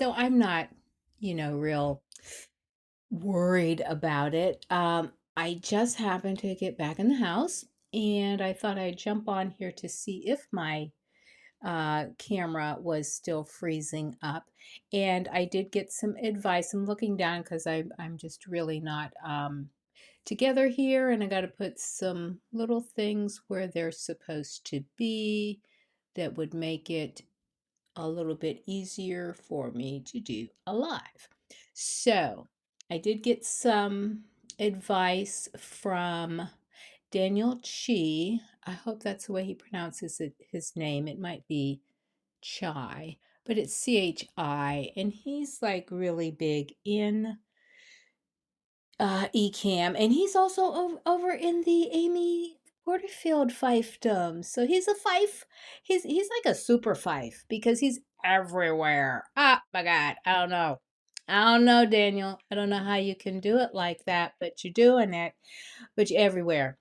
So I'm not, real worried about it. I just happened to get back in the house and I thought I'd jump on here to see if my camera was still freezing up. And I did get some advice. I'm looking down because I'm just really not together here, and I got to put some little things where they're supposed to be that would make it a little bit easier for me to do alive. So I did get some advice from Daniel Chi. I hope that's the way he pronounces his name. It might be Chai, but it's CHI, and he's like really big in Ecamm, and he's also over in the Amy Porterfield fiefdom. So he's a fife. He's like a super fife because he's everywhere. Ah, my God, I don't know. I don't know, Daniel. I don't know how you can do it like that, but you're doing it. But you're everywhere.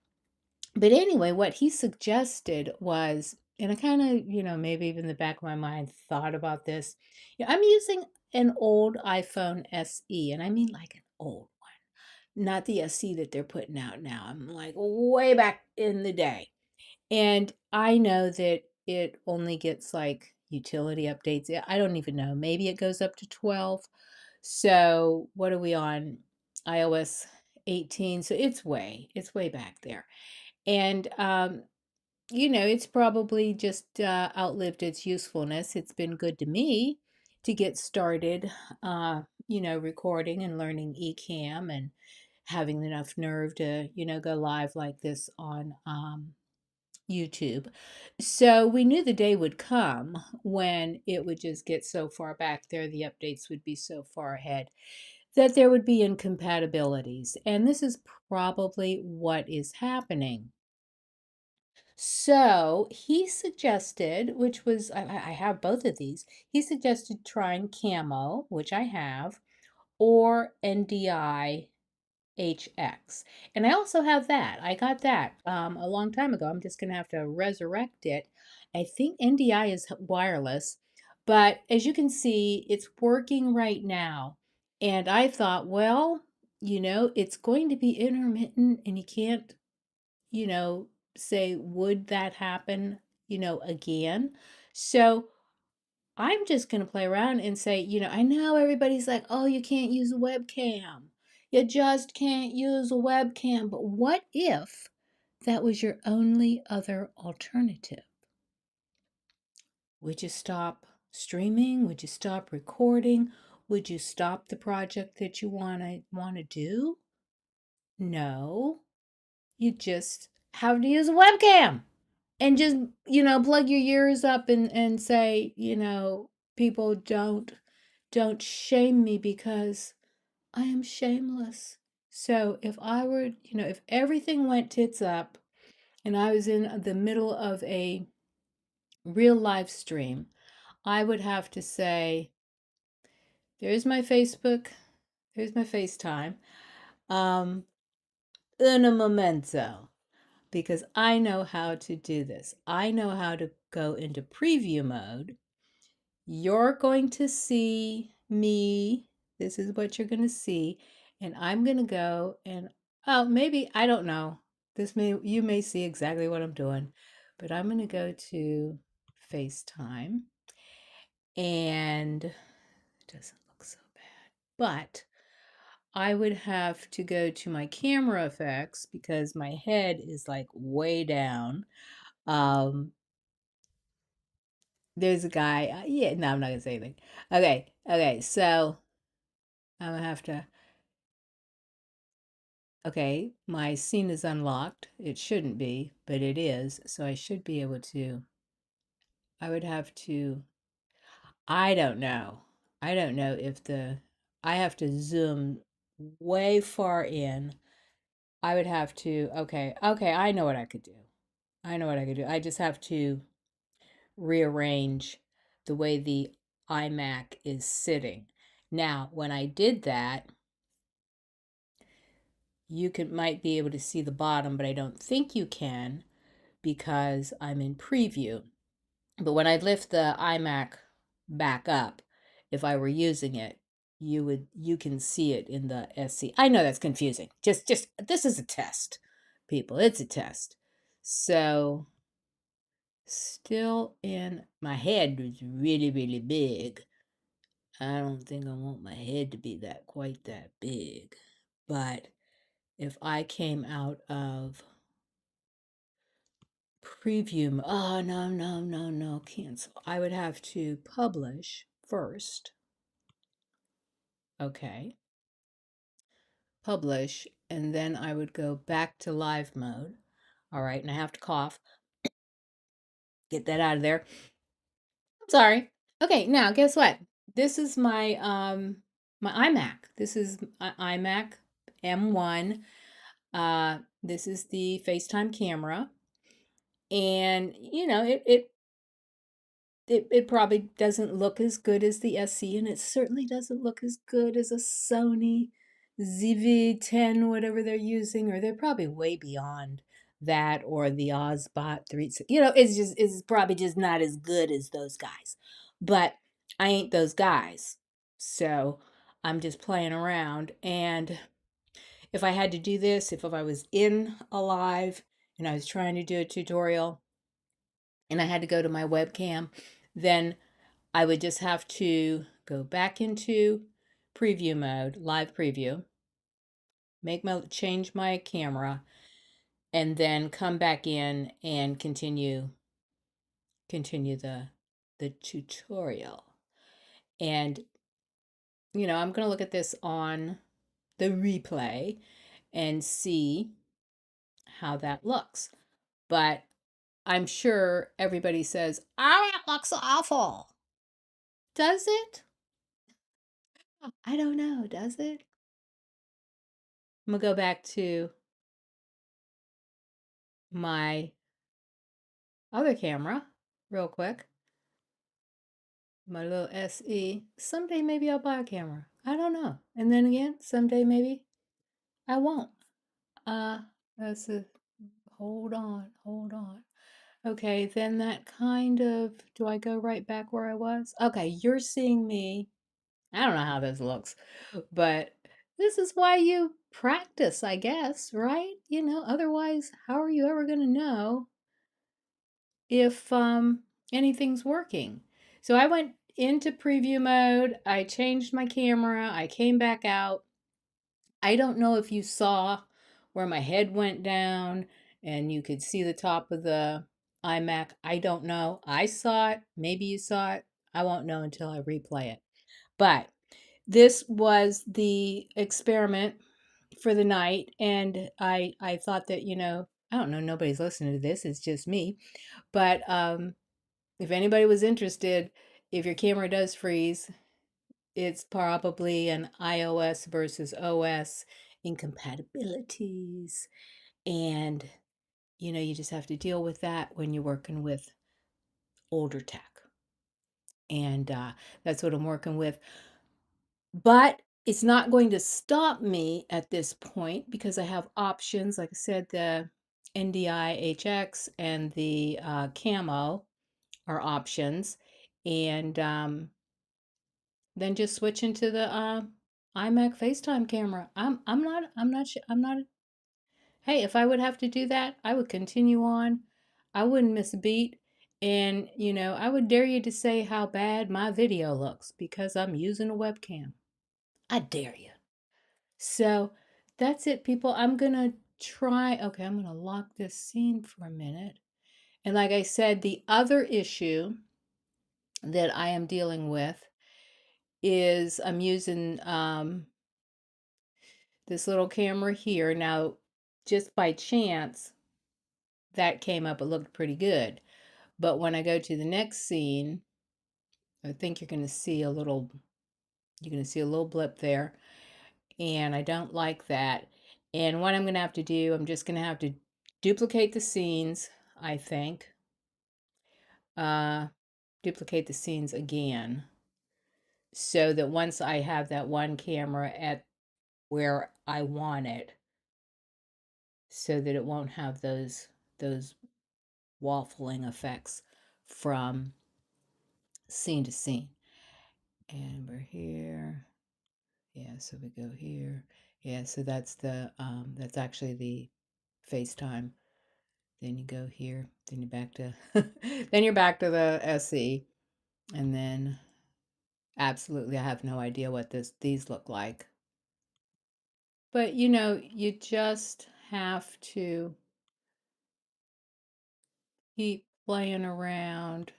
But anyway, what he suggested was, and I kind of, maybe even in the back of my mind thought about this. I'm using an old iPhone SE, and I mean like an old one, not the SE that they're putting out now. I'm like way back in the day. And I know that it only gets like utility updates. I don't even know. Maybe it goes up to 12. So what are we on? iOS 18. So it's way back there. And it's probably just outlived its usefulness. It's been good to me to get started, recording and learning Ecamm and having enough nerve to, go live like this on YouTube. So we knew the day would come when it would just get so far back there, the updates would be so far ahead that there would be incompatibilities. And this is probably what is happening. So he suggested, which was, I have both of these, he suggested trying Camo, which I have, or NDI HX. And I also have that. I got that a long time ago. I'm just going to have to resurrect it. I think NDI is wireless, but as you can see, it's working right now. And I thought, well, it's going to be intermittent and you can't you know, say, would that happen, again? So I'm just going to play around and say, I know everybody's like, oh, you can't use a webcam. You just can't use a webcam. But what if that was your only other alternative? Would you stop streaming? Would you stop recording? Would you stop the project that you want to do? No. You just have to use a webcam. And just plug your ears up and say, people don't shame me because I am shameless. So if I were, if everything went tits up and I was in the middle of a real live stream, I would have to say, there's my Facebook, there's my FaceTime, um un momento, because I know how to do this. I know how to go into preview mode. You're going to see me. This is what you're going to see. And I'm going to go and, oh, maybe, I don't know. You may see exactly what I'm doing, but I'm going to go to FaceTime and it doesn't look so bad. But I would have to go to my camera effects because my head is like way down. Um, there's a guy. Yeah, no, I'm not gonna say anything. Okay, so I'm gonna have to. Okay, my scene is unlocked. It shouldn't be, but it is. So I should be able to. I would have to. I don't know. I don't know if the. I have to zoom way far in. I would have to. Okay, I know what I could do. I know what I could do. I just have to rearrange the way the iMac is sitting. Now, when I did that, you might be able to see the bottom, but I don't think you can because I'm in preview. But when I lift the iMac back up, if I were using it, you can see it in the SC. I know that's confusing. Just this is a test, people. It's a test. So still in my head was really, really big. I don't think I want my head to be that quite that big. But if I came out of preview, oh no, no, no, no, cancel. I would have to publish first. Okay. Publish, and then I would go back to live mode. All right, and I have to cough. Get that out of there. I'm sorry. Okay, now guess what? This is my iMac. This is iMac M1. This is the FaceTime camera. And you know, it probably doesn't look as good as the SC, and it certainly doesn't look as good as a Sony ZV-10, whatever they're using, or they're probably way beyond that, or the Ozbot 3. You know, it's probably just not as good as those guys. But I ain't those guys, so I'm just playing around. And if I had to do this, if I was in a live and I was trying to do a tutorial and I had to go to my webcam, then I would just have to go back into preview mode, live preview, change my camera, and then come back in and continue the tutorial. And you know, I'm going to look at this on the replay and see how that looks. But I'm sure everybody says, "Oh, it looks awful." Does it? I don't know. Does it? I'm going to go back to my other camera real quick. My little SE. Someday maybe I'll buy a camera. I don't know. And then again, someday maybe I won't. Uh, that's a hold on, hold on. Okay, then that kind of, do I go right back where I was? Okay, you're seeing me. I don't know how this looks, but this is why you practice, I guess, right? You know, otherwise, how are you ever going to know if anything's working? So I went into preview mode, I changed my camera, I came back out. I don't know if you saw where my head went down and you could see the top of the iMac. I don't know. I saw it. Maybe you saw it. I won't know until I replay it. But this was the experiment for the night, and I thought that, you know, I don't know, nobody's listening to this. It's just me. But if anybody was interested, if your camera does freeze, it's probably an iOS versus OS incompatibilities. And, you know, you just have to deal with that when you're working with older tech. And that's what I'm working with. But it's not going to stop me at this point because I have options. Like I said, the NDI HX and the Camo are options. And then just switch into the iMac FaceTime camera. I'm not. Hey, if I would have to do that, I would continue on. I wouldn't miss a beat. And, you know, I would dare you to say how bad my video looks because I'm using a webcam. I dare you. So that's it, people. I'm going to try. Okay, I'm going to lock this scene for a minute. And like I said, the other issue that I am dealing with is I'm using this little camera here. Now, just by chance, that came up. It looked pretty good. But when I go to the next scene, I think you're going to see a little blip there. And I don't like that. And what I'm going to have to do, I'm just going to have to duplicate the scenes, I think. Uh, Duplicate the scenes again. So that once I have that one camera at where I want it, so that it won't have those waffling effects from scene to scene. And we're here. Yeah, so we go here. Yeah, so that's that's actually the FaceTime. Then you go here, then you're back to then you're back to the SE. And then absolutely I have no idea what these look like. But you just have to keep playing around.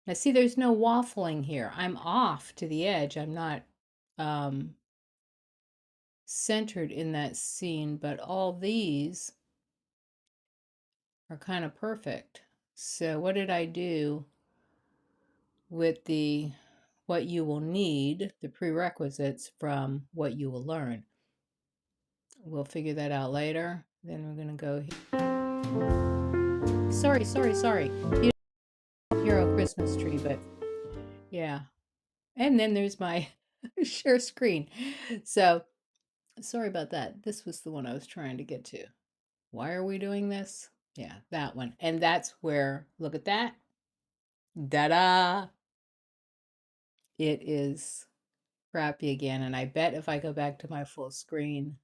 Now see, there's no waffling here. I'm off to the edge. I'm not um centered in that scene, but all these are kind of perfect. So what did I do with the what you will need, the prerequisites from what you will learn? We'll figure that out later. Then we're going to go here. Sorry. You don't hear a Christmas tree, but yeah. And then there's my share screen. So sorry about that. This was the one I was trying to get to. Why are we doing this? Yeah, that one. And that's where, look at that. Da-da! It is crappy again. And I bet if I go back to my full screen,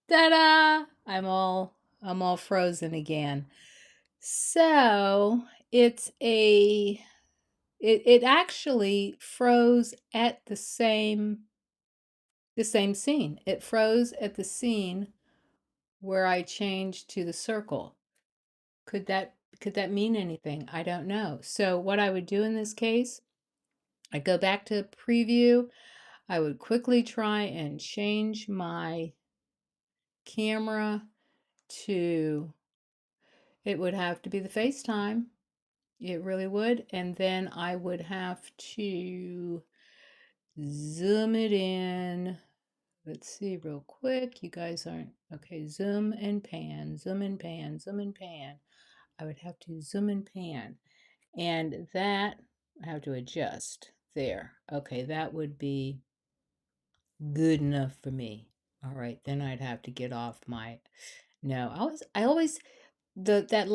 ta-da! I'm all frozen again. So it actually froze at the same scene. It froze at the scene where I changed to the circle. Could that mean anything? I don't know. So what I would do in this case, I go back to preview. I would quickly try and change my camera to, it would have to be the FaceTime. It really would. And then I would have to zoom it in. Let's see real quick. You guys aren't, okay, zoom and pan, zoom and pan, zoom and pan. I would have to zoom and pan. And that I have to adjust there. Okay, that would be good enough for me. All right, then I'd have to get off my, no, I always that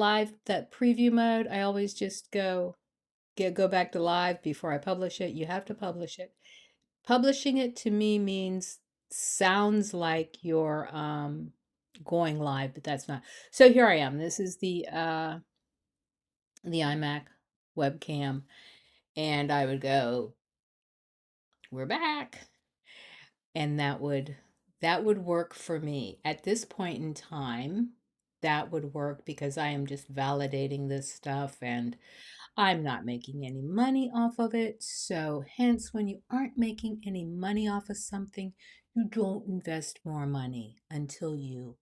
preview mode, I always just go back to live before I publish it. You have to publish it. Publishing it to me means sounds like you're going live, but that's not. So here I am. This is the iMac webcam, and I would go, we're back. And that would work for me at this point in time. That would work because I am just validating this stuff and I'm not making any money off of it. So hence, when you aren't making any money off of something, you don't invest more money until you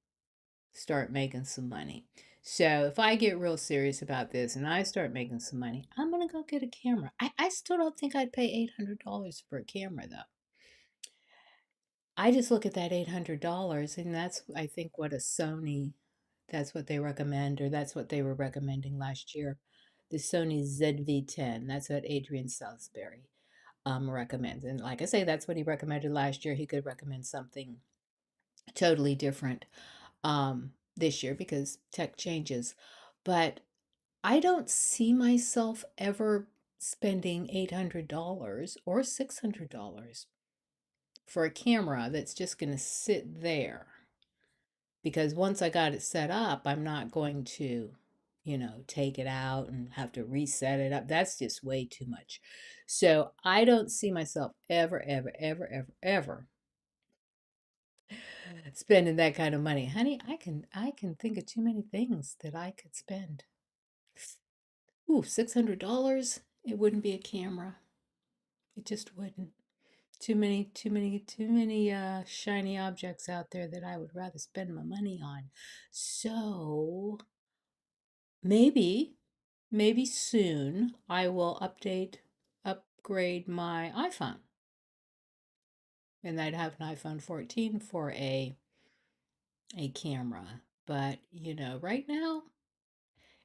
start making some money. So if I get real serious about this and I start making some money, I'm gonna go get a camera. I still don't think I'd pay $800 for a camera though. I just look at that $800, and that's, I think, what a Sony, that's what they recommend, or that's what they were recommending last year. The Sony ZV-10. That's what Adrian Salisbury recommends. And like I say, that's what he recommended last year. He could recommend something totally different this year because tech changes. But I don't see myself ever spending $800 or $600 for a camera that's just going to sit there. Because once I got it set up, I'm not going to, take it out and have to reset it up. That's just way too much. So I don't see myself ever spending that kind of money. Honey, I can think of too many things that I could spend. Ooh, $600? It wouldn't be a camera. It just wouldn't. Too many shiny objects out there that I would rather spend my money on. So maybe soon I will upgrade my iPhone. And I'd have an iPhone 14 for a camera. But, right now,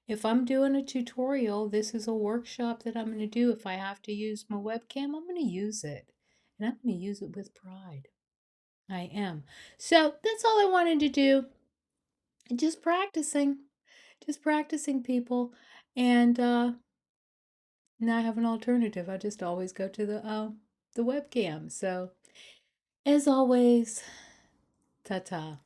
if I'm doing a tutorial, this is a workshop that I'm going to do. If I have to use my webcam, I'm going to use it. And I'm going to use it with pride. I am. So that's all I wanted to do. Just practicing. Just practicing, people. And Now I have an alternative. I just always go to the webcam. So as always, ta ta.